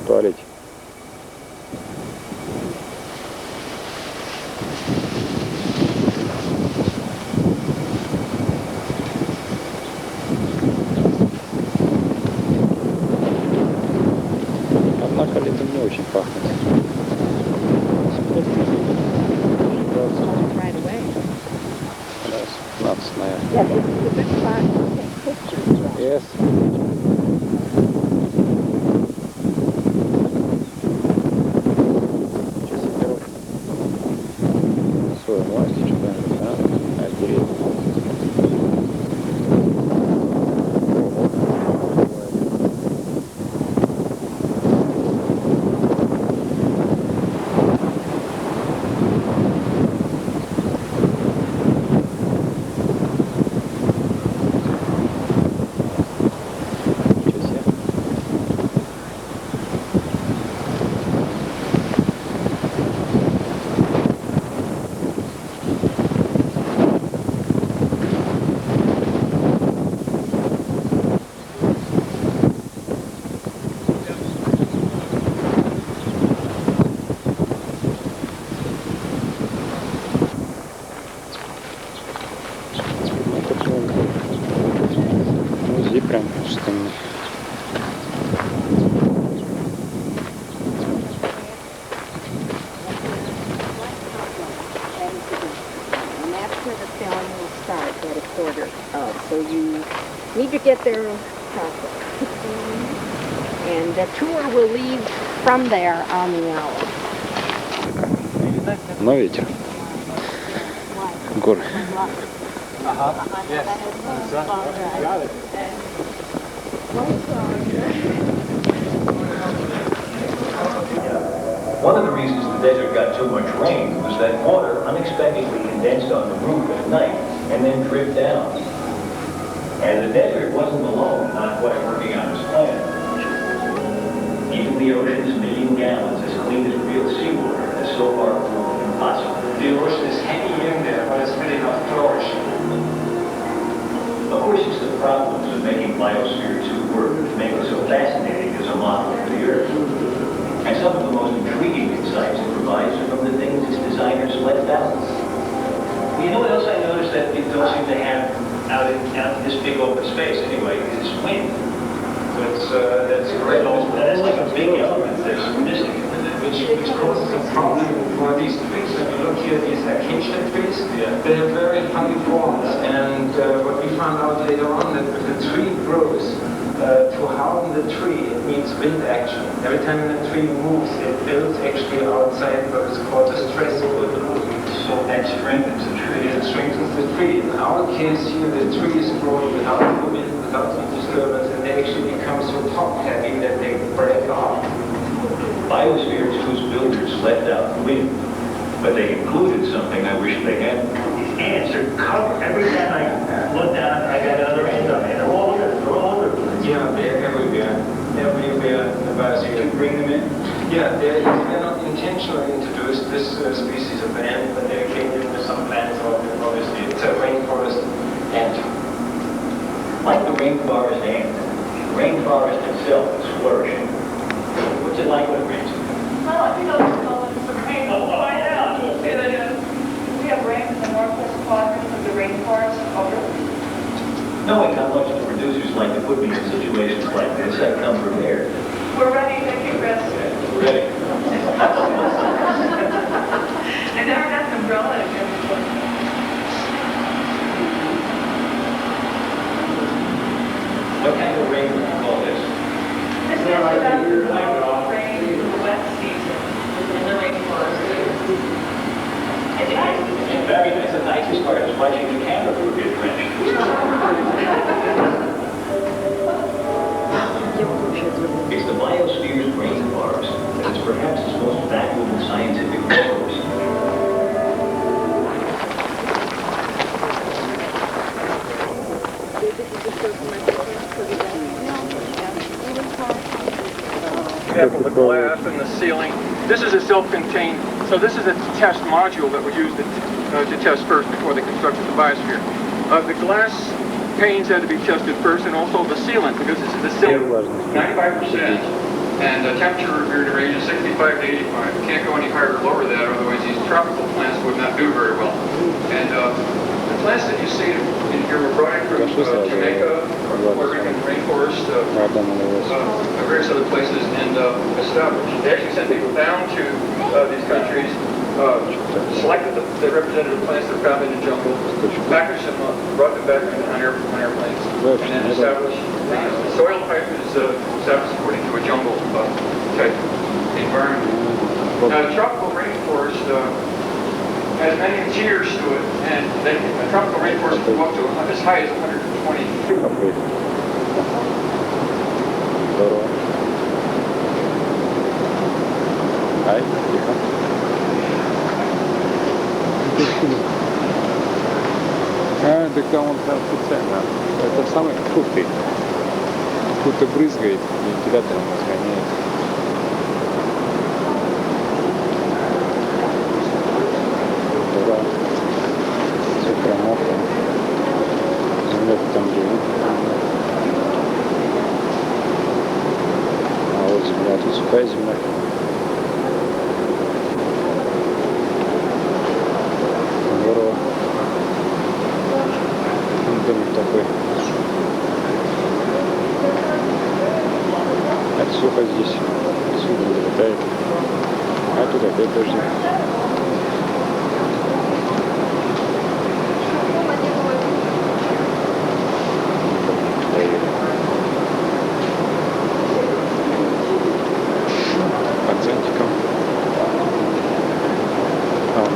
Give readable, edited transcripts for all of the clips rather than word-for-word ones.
Туалет. Однако летом не очень пахнет. Yes, it's a good spot to take pictures. Yes. Свою власть, что-то, да? Отделить. Прям что мне. And that's where the film will start at a quarter of. So you need to get there properly. And the tour will leave from there on the hour. Но ветер. Горы. One of the reasons the desert got too much rain was that water unexpectedly condensed on the roof at night and then dripped down. And the desert wasn't alone, not quite working on its plan. Even the ocean's million gallons as clean as real seawater has so far proved impossible. The ocean is hanging in there, but it's really not flourishing. Of course, it's the problems of making Biosphere-2 work that make it so fascinating as a model for the Earth. And some of the most intriguing insights it provides are from the things its designers left out. You know what else I noticed that it don't seem to have out in this big open space anyway, is wind. That's great. That's like a big element that's missing, Which causes a problem for these trees. When you look here, these acacia trees, they have very funny forms. And what we found out later on, that if the tree grows, to harden the tree, it means wind action. Every time the tree moves, it builds actually outside what is called a stress field. so that strengthens the tree. It strengthens the tree. In our case here, the tree is growing without the wind, without the disturbance, and they actually become so top-heavy that they break off. Biosphere-2's builders left out the wind, but they included something I wish they had. These ants are covered. Every time I look down, I got another ant on there. They're all over. Yeah, they're everywhere. Everywhere in the Biosphere. Did you bring them in? Yeah, they're not intentionally introduced, this species of ant, but they came in with some plants, obviously. It's a rainforest ant. Like the rainforest ant, the rainforest itself is flourishing. What's it like when it rains? Well, I think I'll just call it some rain. Oh, find out. We have rain in the northwest quadrant of the rainforest over. Knowing how much the producers like to put me in situations like this, I come prepared. We're ready to take rest. We're ready. I never got an umbrella again before. What kind of rain would you call this? This is about the normal rain in the wet season in the rainforest. In fact, it's the nicest part is watching the kangaroo get drenched. It's the biosphere's rainforest, and it's perhaps its most valuable scientific resource. Example, the glass and the ceiling. This is a self-contained, so this is a test module that we used to test first before they constructed the biosphere. The glass panes had to be tested first, and also the sealant, because this is the sealant. 95%, and the temperature in the range is 65 to 85. You can't go any higher or lower than that, otherwise these tropical plants would not do very well. And the plants that you see in here were brought in from Jamaica, Oregon rainforest, various other places, and established. They actually sent people down to these countries, selected the representative plants that are found in the jungle, packaged them up, brought them back on airplanes, and then established. The soil type is established according to a jungle type environment. Now, the tropical rainforest has many tiers to it, and the tropical rainforest can go up to as high as 120. Так там он специально. Это самый крупный. Кто-то брызгает, вентилятором разгоняет. Да. Все промокло. Земля там живут. А вот земля, тут сухая земля. Здорово. Домик такой. Это сухо здесь. Отсюда долетает. А тут опять дожди. Под зонтиком. А он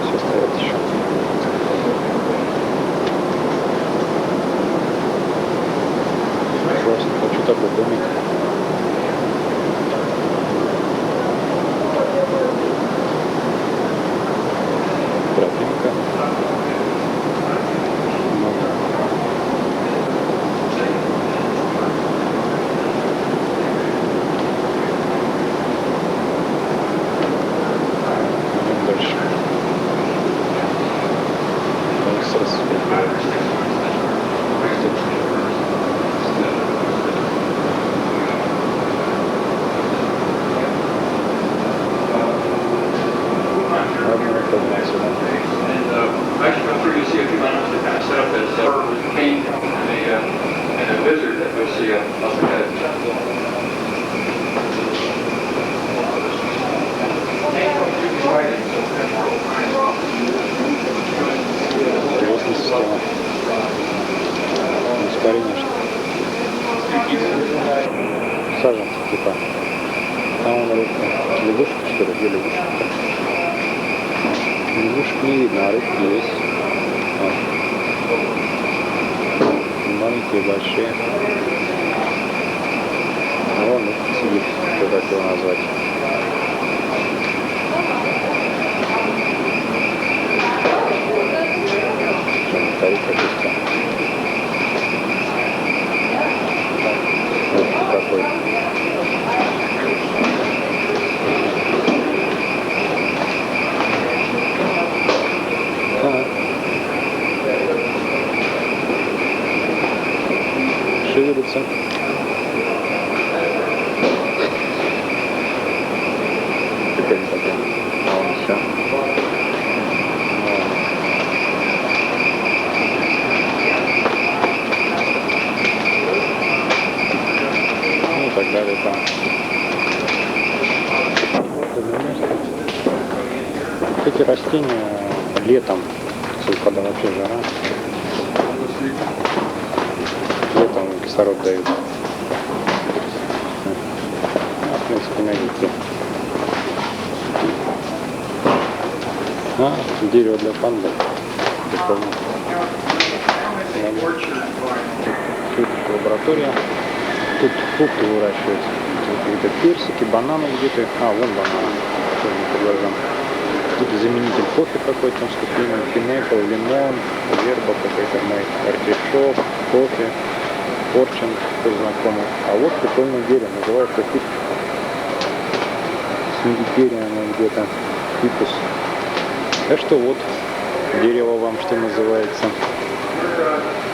все стоят еще. Классно, хочу такой домик. Тропинка. Дальше. С рассветом. Ладно, поднимайся. Actually, I'm sure you see a few animals that kind of set up as cane and a lizard that you'll see up ahead. Интересная система. Испарение, что саженцы, типа. Там он рыбка. Лягушка, что ли? Где лягушка? Лягушек не видно, а рыбки есть. Вот. Маленькие, большие. А вон сидит, кто так его назвать. Старик какой-то. Вот какой. Шевелится. Прикольно такой. А он все. Ну и так далее там. Эти растения летом, когда вообще жара, летом кислород дают. В принципе, новинки. Дерево для панды. Прикольно. Тут лаборатория. Тут фрукты выращиваются. Тут какие-то персики, бананы где-то. Вон бананы. Черный под глазом. Тут заменитель кофе какой-то, с кофеином, пинепл, лимон, верба какой-то, артишок, кофе, порчин, кто знакомый. А вот прикольное дерево, называется попытка. Теперь она где-то фикус. Так что вот, дерево вам что называется.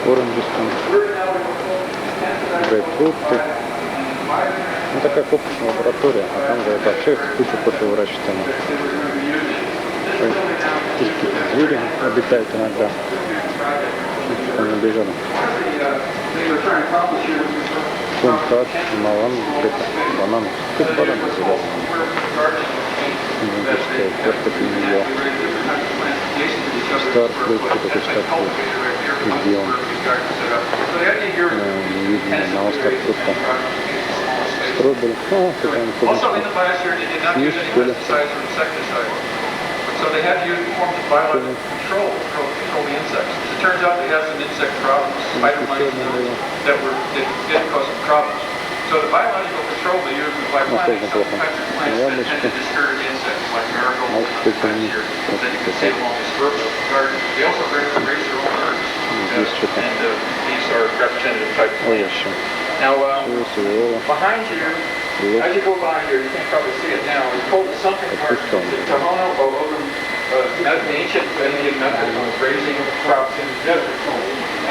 Оранжистон. Грейпфрукты. Ну такая опытная лаборатория, а там за это вообще куча кофе выращивают они. Звери обитают иногда. Там не бежали. Кумхат, малан, это банан. Какой банан называется? Не сказать, вот такой не ел. Старфрут, какой старфрут. Где он? Не видно, одного старфрута. Стробери. О, какая-нибудь клубничка. Есть, что ли? So they had to use forms of biological control to control the insects. As it turns out they had some insect problems, spider mites that did cause some problems. So the biological control they used was by planting some types of plants that tend to discourage insects, like marigolds and here that you can see along the skirts of the garden. They also raise their own herbs, and these are representative types of plants. Now, behind you, as you go by here, you can probably see it now. It's called the sunken garden. It's a Tohono O'odham, an ancient Indian method of raising crops in the desert.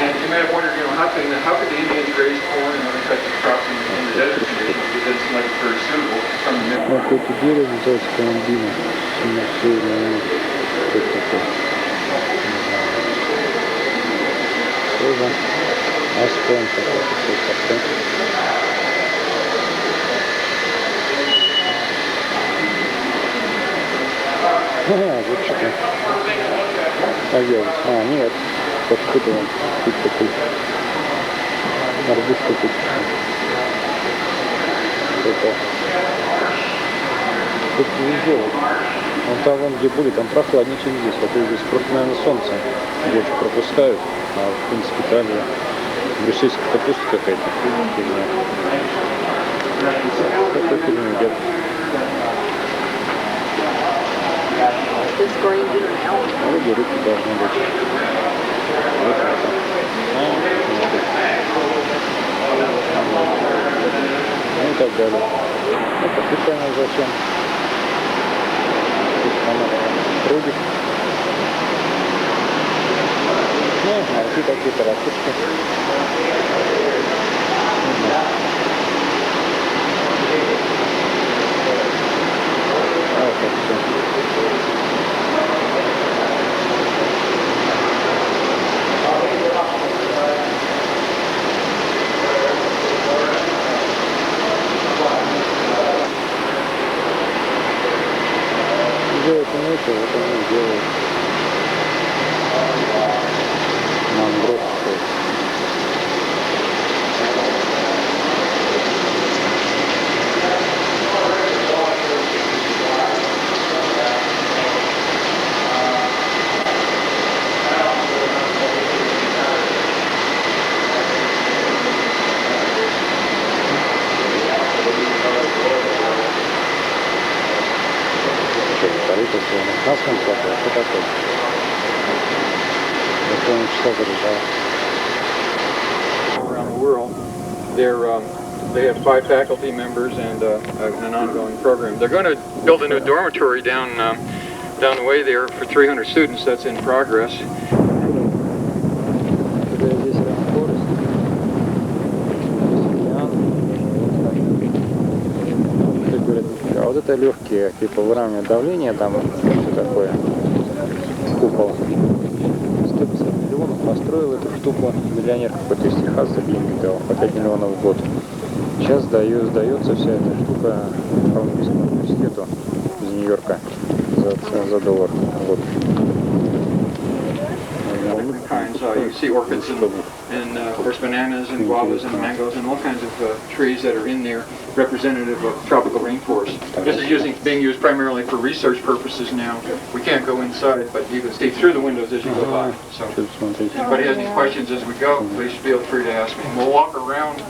And you may have wondered, how could the Indians raise corn and other types of crops in the desert conditions? Because it's like very suitable from the middle. Вот эти дерево называется колумбина. Тоже аспен такой. Вот что-то. Нет. Вот какой-то он тут такой. Арбуз какой-то. Это. Тут не делать. Вон там, где были, там прохладнее, чем здесь. Вот здесь просто, наверное, солнце больше пропускают. А в принципе там брюссельская капуста какая-то. Какой фильм идет? Вроде руки должны быть. Вот это. Ну и так далее. Ну, попытка зачем? Трубик. Ну, найти какие-то ракушки. Вот так все. Делать не это, вот они делают. Мандров. Нас концерты, что такое? Я помню, что заряжал. Around the world, they have 5 faculty members and an ongoing program. They're going to build a new dormitory down the way there for 300 students. That's in progress. А вот это легкие, типа выравнивание давления, там все такое, купол. 150 миллионов построил эту штуку, миллионер какой-то из Техаса деньги дал, по 5 миллионов в год. Сейчас сдается вся эта штука Колумбийскому университету из Нью-Йорка за $1 в год. Different kinds. You see orchids and of course bananas and guavas and mangoes and all kinds of trees that are in there, representative of tropical rainforest. This is being used primarily for research purposes now. We can't go inside, but you can see through the windows as you go by. So if anybody has any questions as we go, please feel free to ask me. We'll walk around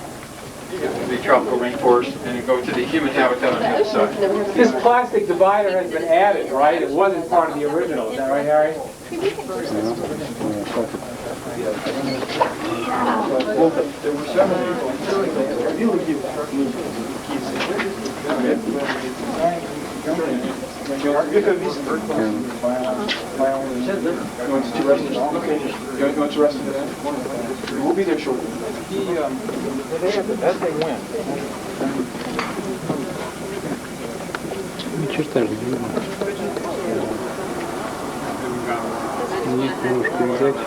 the tropical rainforest and go to the human habitat on the other side. This plastic divider has been added, right? It wasn't part of the original. Is that right, Harry? You want to rest? Okay. You want to rest into that? We'll be there shortly. As they went. Ни черта же не видно. Нет, немножко взять.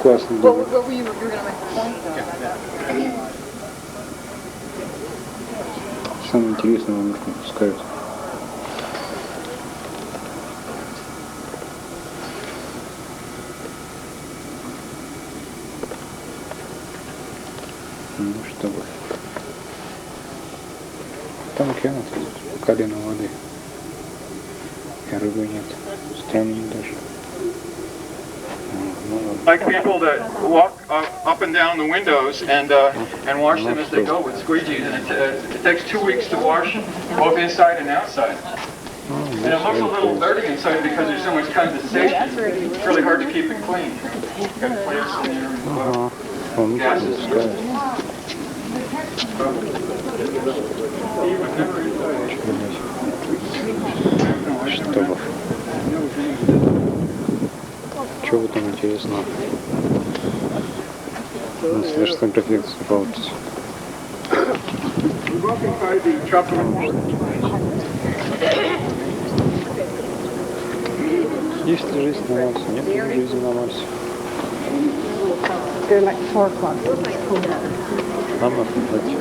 Классно делать. Самое интересное немножко пускают. Ну что вы. Там океан по колено воды. И рыбы нет. Странно даже. Like people that walk up and down the windows and wash them as they go with squeegees, and it takes 2 weeks to wash both inside and outside. And it looks a little dirty inside because there's so much condensation. It's really hard to keep it clean. You've got plants in there and gases. Что вы? Что вы там интересно? Совершенно профессию получится. Есть ли жизнь на Марсе? Нет ли жизни на Марсе? They're like 4 o'clock. Нам надо платить.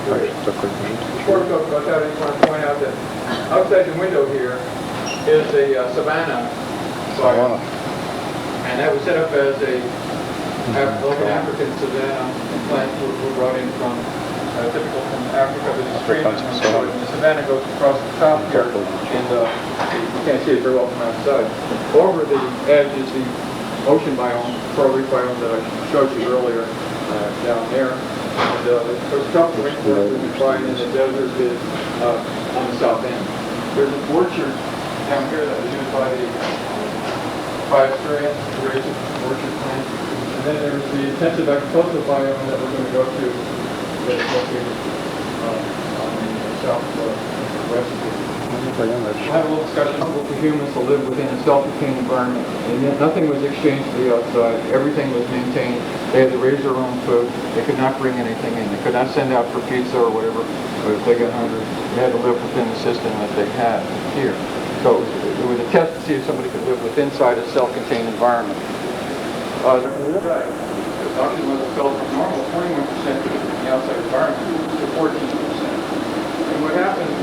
Так, что такое жизнь? Before we go about that, I just want to point out that outside the window here is a savanna soil. And that was set up as a like an African savanna plant were brought in from typical from Africa. There's a stream and the savanna goes across the top here, and you can't see it very well from outside. Over the edge is the ocean biome, coral reef biome that I showed you earlier down there. And there's tough rainforest that we find in the desert is on the south end. There's an orchard down here that was used by the Biosphera to raise orchard plants. And then there's the intensive agricultural biome that we're going to go to that is located on the southwest of the We'll have a little discussion about the humans to live within a self-contained environment, and yet nothing was exchanged to the outside. Everything was maintained. They had to raise their own food. They could not bring anything in. They could not send out for pizza or whatever. Or if they got hungry, they had to live within the system that they had here. So it was a test to see if somebody could live within inside a self-contained environment. The oxygen level fell from normal 21% in the outside environment to 14%. And what happened?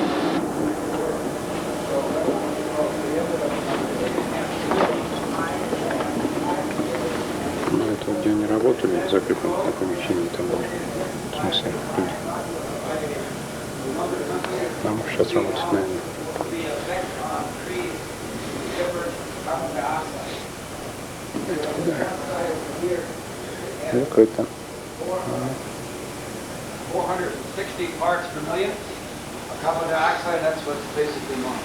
Это где они работали, закреплены на помещении, там было, в смысле, люди. Нам сейчас работать, наверное. Закрыто. 460 parts per million. Carbon dioxide, that's what's basically normal.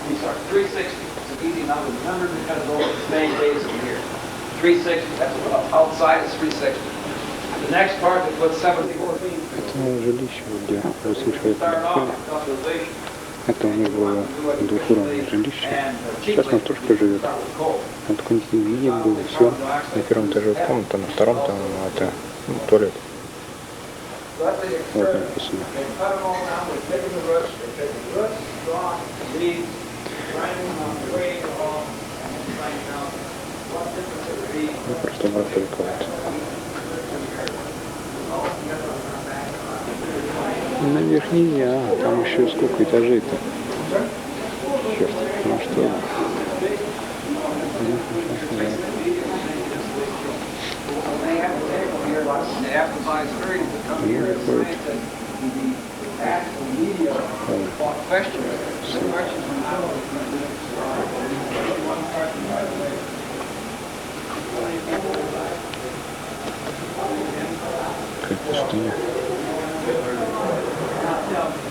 These are 360. It's an easy number to remember because of all the main days in here. 360, that's what outside is 360. The next part they put 74 feet. Это жилище, где выслушивает телефон. Это у них было двухуровневое жилище. Сейчас он тоже живет. Он такой виден был, все. На первом этаже комната, на втором там это туалет. Вот написано. Ну, просто бросили кого-то. Наверх нельзя, там еще сколько этажей-то. Черт, ну что? Какая пустыня.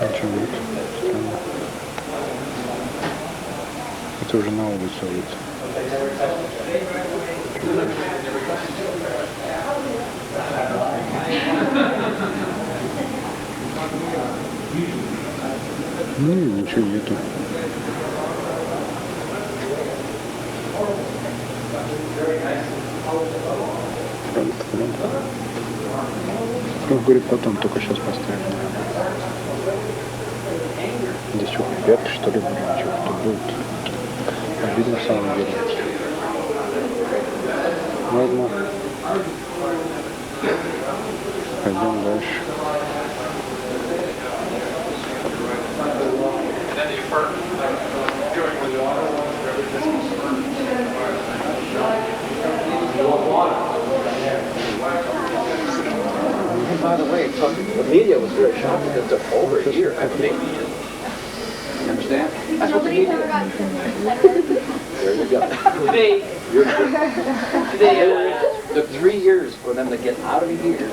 Ничего нет. Странно. Это уже на улицу выйти. Ну и ничего нету. Ну, говорит, потом только сейчас поставим. Здесь что, пятки, что ли, блин, что-то будет. Видно в самом деле. Ладно. Пойдем дальше. By the way, the media was very shocked because they're over here, I think. You understand? That's what the media There you go. Today, took 3 years for them to get out of here.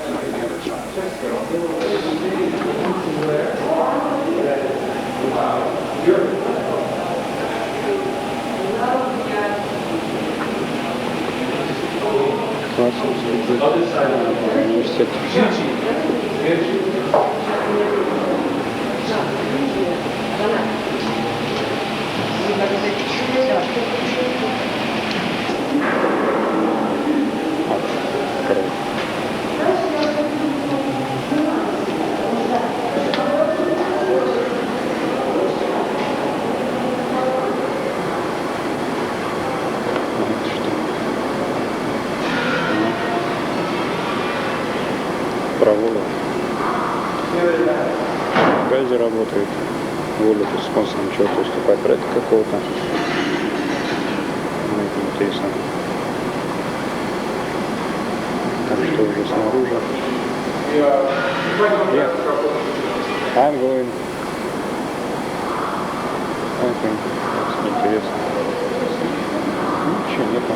Университет. Проводы. В газе работает. Волю с спонсором чего-то выступать, проекта какого-то. Ну, это интересно. Так что уже снаружи. Yeah. I'm going. Okay. Интересно. Ничего нету.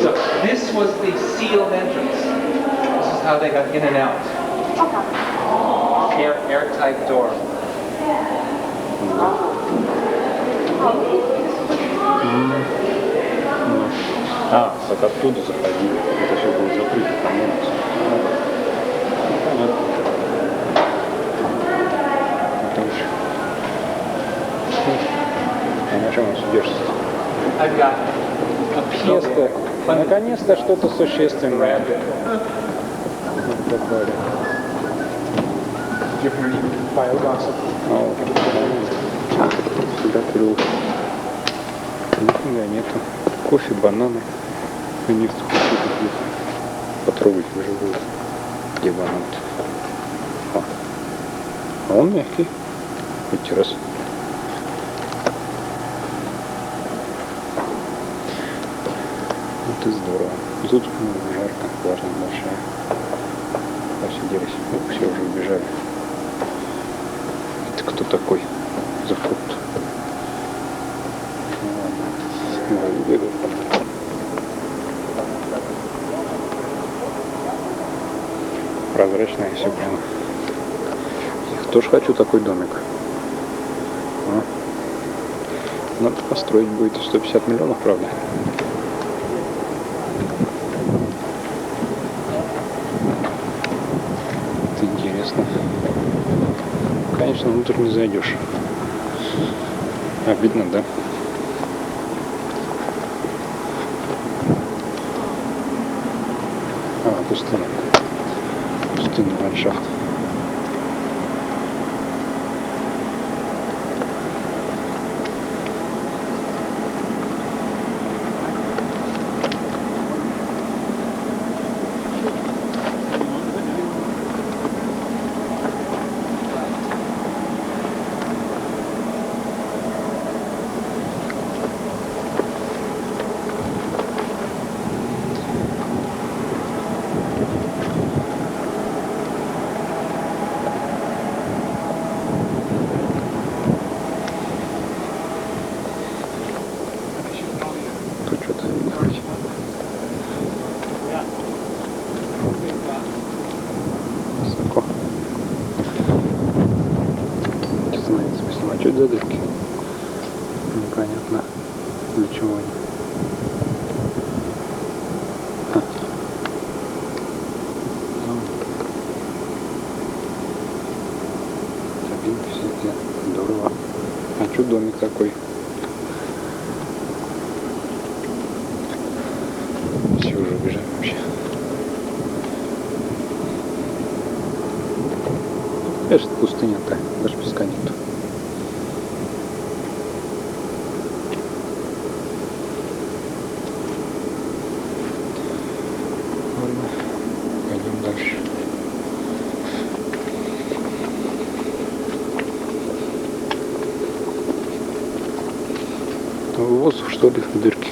So this was the sealed entrance. This is how they got in and out. Airtight door. А, так оттуда заходили. Это все было закрыто, по-моему. Понятно. А на чем он содержится? Наконец-то что-то существенное. Вот такое. Сюда плюс. Нифига нету. Кофе, бананы. Они потрогать уже будет. Где банан-то? А он мягкий. Хоть раз. Вот и здорово. Тут жарко, влажность большая. Посиделись. Все уже убежали. Это кто такой? Заход. Ну ладно. Бегают. Прозрачное все прям. Я тоже хочу такой домик. Надо построить будет 150 миллионов, правда? Это интересно. Конечно, внутрь не зайдешь. Обидно, да? Пустыня. Пустынный ландшафт. Непонятно для чего они. Кабинки всякие. Здорово. А что домик такой? Все, уже убежаем вообще. Это пустыня-то, даже песка нету. Ладно, пойдем дальше. Воздух, что ли, в дырке?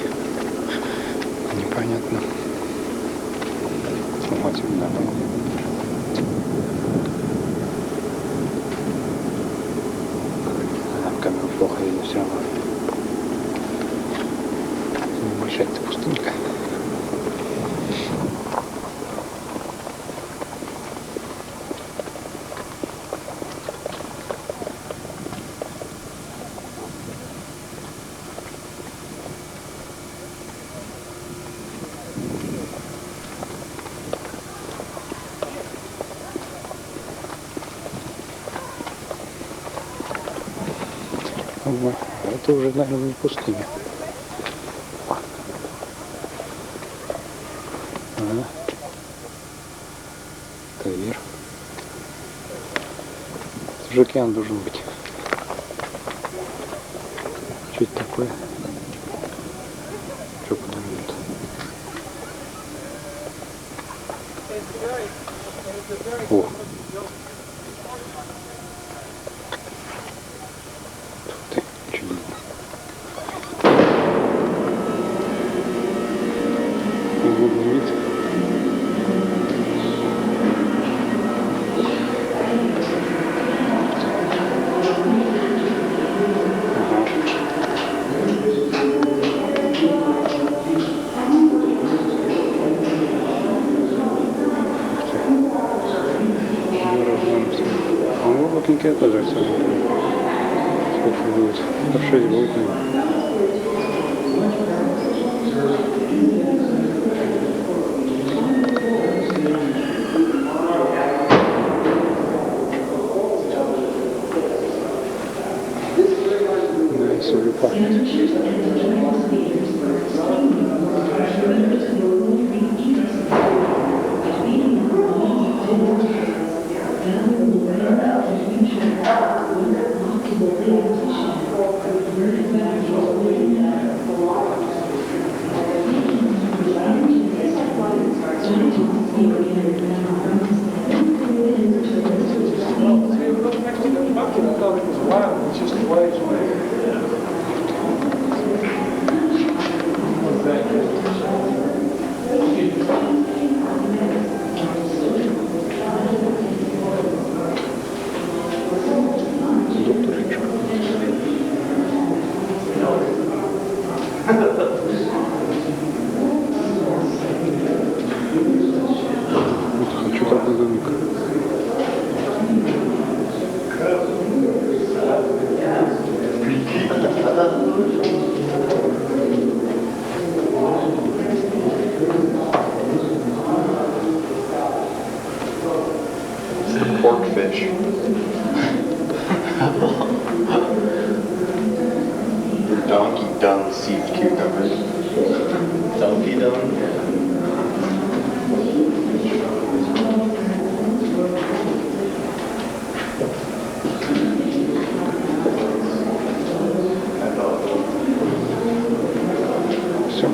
Непонятно. Смотрим, давай. Камера плохо видно все равно. Небольшая-то пустынка. Это уже, наверное, не пустыня. Ага. Это вверх. Это же океан должен быть. Что это такое? Что подумают? О! Плотненькая тоже все. Сколько будет? По 6 будет, наверное. Да, и солью пахнет. Хочу такой домик. Pork fish. Donkey dung seed cucumbers. Donkey dung? Все.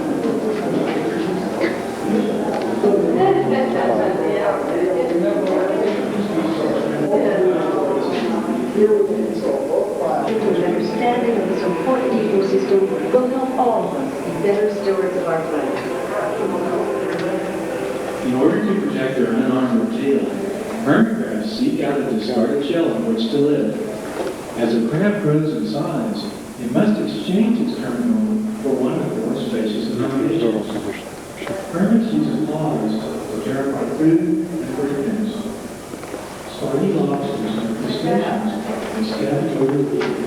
Understanding of this important ecosystem will help all of us be better stewards of our planet. In order to protect their unarmed tail, hermit crabs seek out a discarded shell in which to live. As a crab grows in size, it must exchange its current home for one of the more spacious accommodations. Hermits use claws to tear apart food and for defense. Spiny lobsters and crustaceans scavenge over the